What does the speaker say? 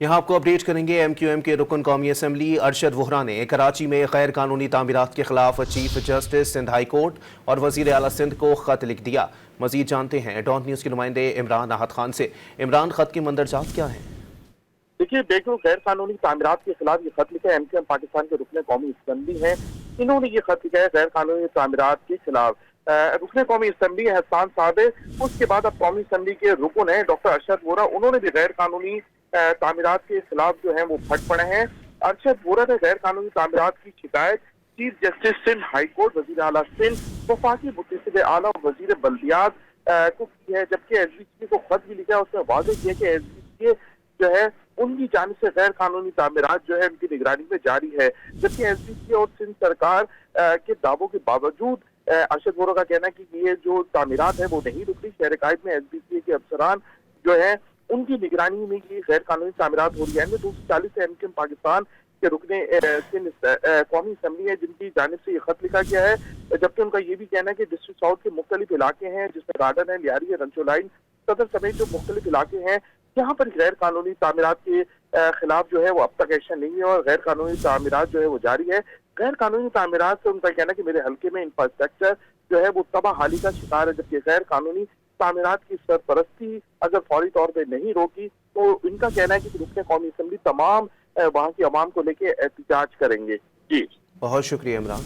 यहाँ आपको अपडेट करेंगे। MQM के रुकन कौमी असम्बली अरशद वोहरा ने कराची में गैर कानूनी तामीरात के खिलाफ chief justice Sindh high court और वजीर आला सिंध को खत लिख दिया। मजीद जानते हैं डॉट न्यूज़ के नुमाइंदे इमरान आहत खान से। इमरान, खत की मंदरजात क्या है? देखिए, गैर कानूनी तामीरात के खिलाफ ये खत लिखा है। MQM पाकिस्तान के रुकन कौमी असम्बली हैं, इन्होंने ये खत लिखा है गैर कानूनी तामीरात के खिलाफ। रुकन कौमी असम्बली हसन साहब है, उसके बाद अब कौमी असम्बली के रुकन है डॉक्टर अरशद वोहरा, उन्होंने भी गैर कानूनी तामीरात के खिलाफ जो है वो फट पड़े हैं। अरशद वोहरा ने गैर कानूनी तामीरात की शिकायत chief justice Sindh high court, वजीर आला सिंध, वफाकी मुतसिब आला और वजीर बल्दियात को की है, जबकि SBCA को खत भी लिखा है। उसने वाज़ेह किया कि SBCA जो है उनकी जानिब से गैर कानूनी तामीरात जो है उनकी निगरानी में जारी है, जबकि SBCA और सिंध सरकार के दावों के बावजूद अरशद वोहरा का कहना है कि ये जो तामीरात है वो नहीं रुक रही। शहर कायद में SBCA के अफसरान जो है उनकी निगरानी में ये गैर कानूनी तामीरात हो रही है। 240 से MQM पाकिस्तान के रुकने कौमी असम्बली है जिनकी जानिब से ये खत लिखा गया है, जबकि उनका ये भी कहना है कि डिस्ट्रिक्ट साउथ के मुख्तलिफ इलाके हैं जिसमें गार्डन है, लियारी है, रंचो लाइन, सदर समेत जो मुख्तलिफ इलाके हैं यहाँ पर गैर कानूनी तामीरात के खिलाफ जो है वो अब तक एक्शन नहीं है और गैर कानूनी तामीरात जो है वो जारी है। गैर कानूनी तामीरात से उनका कहना है कि मेरे हल्के में इंफ्रास्ट्रक्चर जो है वो तबाहाली का शिकार है, जबकि गैर कानूनी तामीरात की सरपरस्ती अगर फौरी तौर पर नहीं रोकी तो इनका कहना है कि रुकन कौमी असम्बली तमाम वहाँ की अवाम को लेके एहतजाज करेंगे। जी बहुत शुक्रिया इमरान।